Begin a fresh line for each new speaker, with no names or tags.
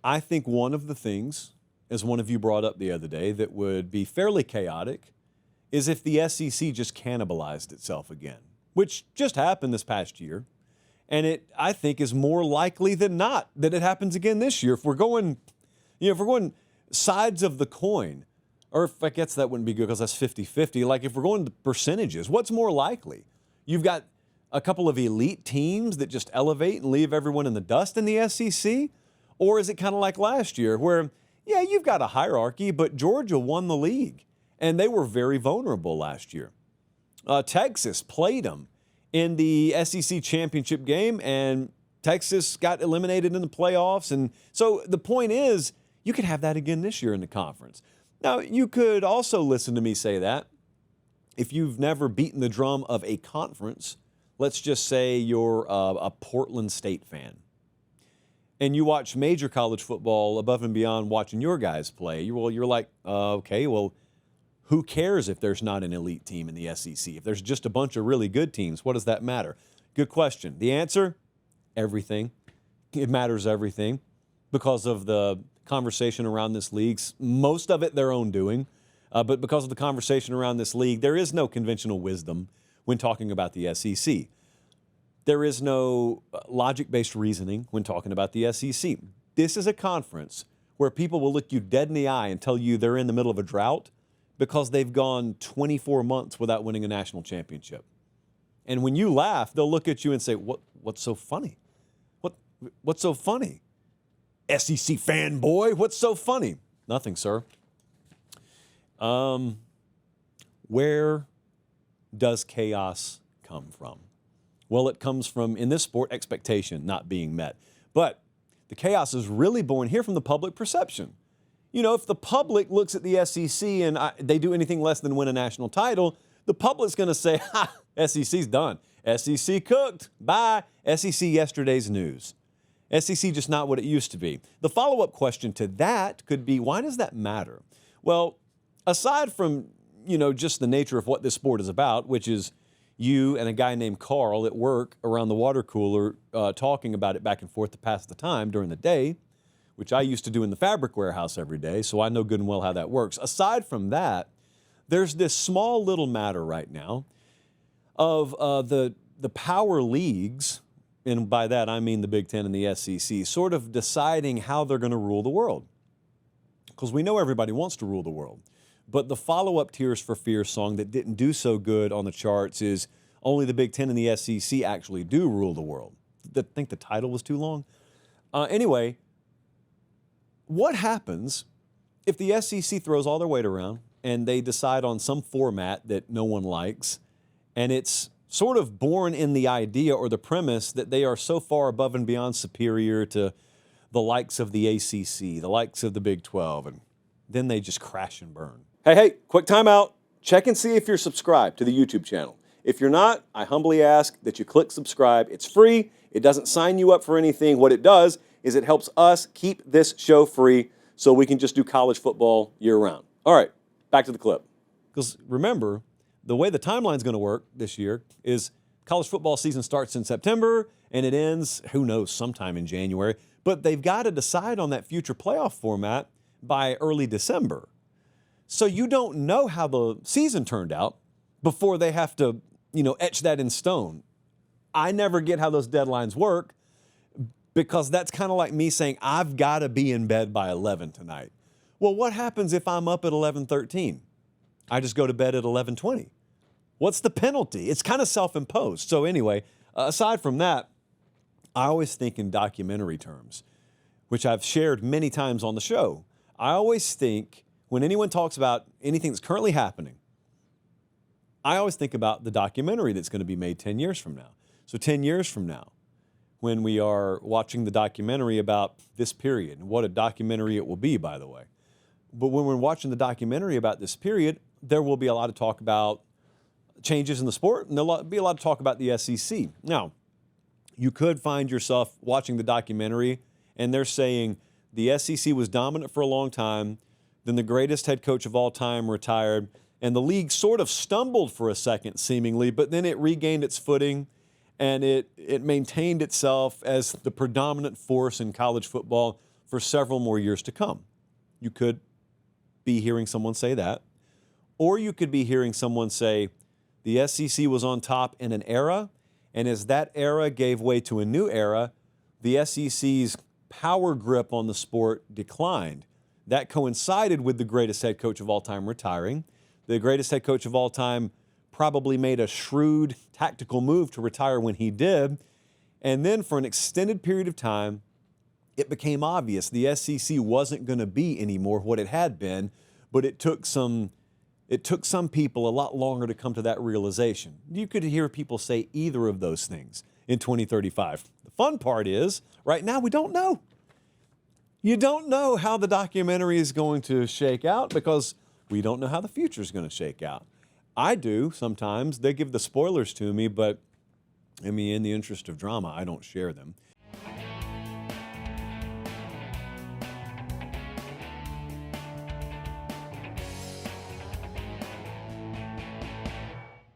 I think one of the things, as one of you brought up the other day, that would be fairly chaotic is if the SEC just cannibalized itself again, which just happened this past year. And it, I think, is more likely than not that it happens again this year. If we're going, if we're going sides of the coin, or if I guess that wouldn't be good because that's 50-50. Like if we're going to percentages, what's more likely? You've got a couple of elite teams that just elevate and leave everyone in the dust in the SEC? Or is it kind of like last year where, yeah, you've got a hierarchy, but Georgia won the league, and they were very vulnerable last year. Texas played them in the SEC championship game, and Texas got eliminated in the playoffs. And so the point is, you could have that again this year in the conference. Now, you could also listen to me say that if you've never beaten the drum of a conference. Let's just say you're a Portland State fan, and you watch major college football above and beyond watching your guys play. You're like, okay, well, who cares if there's not an elite team in the SEC? If there's just a bunch of really good teams, what does that matter? Good question. The answer, everything. It matters everything because of the conversation around this league, most of it their own doing, but because of the conversation around this league, there is no conventional wisdom when talking about the SEC. There is no logic-based reasoning when talking about the SEC. This is a conference where people will look you dead in the eye and tell you they're in the middle of a drought because they've gone 24 months without winning a national championship. And when you laugh, they'll look at you and say, what's so funny? What's so funny? SEC fanboy, what's so funny? Nothing, sir. Where does chaos come from? Well, it comes from, in this sport, expectation not being met. But the chaos is really born here from the public perception. If the public looks at the SEC and they do anything less than win a national title, the public's going to say, ha, SEC's done. SEC cooked. Bye. SEC yesterday's news. SEC just not what it used to be. The follow-up question to that could be, why does that matter? Well, aside from, just the nature of what this sport is about, which is you and a guy named Carl at work around the water cooler talking about it back and forth to pass the time during the day, which I used to do in the fabric warehouse every day, so I know good and well how that works. Aside from that, there's this small little matter right now of the power leagues, and by that I mean the Big Ten and the SEC, sort of deciding how they're going to rule the world. Because we know everybody wants to rule the world. But the follow-up Tears for Fears song that didn't do so good on the charts is only the Big Ten and the SEC actually do rule the world. I think the title was too long. Anyway, what happens if the SEC throws all their weight around and they decide on some format that no one likes, and it's sort of born in the idea or the premise that they are so far above and beyond superior to the likes of the ACC, the likes of the Big 12, and then they just crash and burn. Hey, quick time out. Check and see if you're subscribed to the YouTube channel. If you're not, I humbly ask that you click subscribe. It's free. It doesn't sign you up for anything. What it does is it helps us keep this show free so we can just do college football year-round. All right, back to the clip. Because remember, the way the timeline's going to work this year is college football season starts in September and it ends, who knows, sometime in January. But they've got to decide on that future playoff format by early December. So you don't know how the season turned out before they have to, etch that in stone. I never get how those deadlines work because that's kind of like me saying, I've got to be in bed by 11 tonight. Well, what happens if I'm up at 11:13? I just go to bed at 11:20. What's the penalty? It's kind of self-imposed. So anyway, aside from that, I always think in documentary terms, which I've shared many times on the show. I always think when anyone talks about anything that's currently happening, I always think about the documentary that's going to be made 10 years from now. So 10 years from now, when we are watching the documentary about this period, and what a documentary it will be, by the way. But when we're watching the documentary about this period, there will be a lot of talk about changes in the sport, and there'll be a lot of talk about the SEC. Now, you could find yourself watching the documentary, and they're saying the SEC was dominant for a long time, then the greatest head coach of all time retired, and the league sort of stumbled for a second, seemingly, but then it regained its footing, and it maintained itself as the predominant force in college football for several more years to come. You could be hearing someone say that, or you could be hearing someone say the SEC was on top in an era, and as that era gave way to a new era, the SEC's power grip on the sport declined. That coincided with the greatest head coach of all time retiring. The greatest head coach of all time probably made a shrewd tactical move to retire when he did. And then for an extended period of time, it became obvious the SEC wasn't going to be anymore what it had been, but it took some people a lot longer to come to that realization. You could hear people say either of those things in 2035. The fun part is, right now we don't know. You don't know how the documentary is going to shake out because we don't know how the future is going to shake out. I do sometimes. They give the spoilers to me, but I mean, in the interest of drama, I don't share them.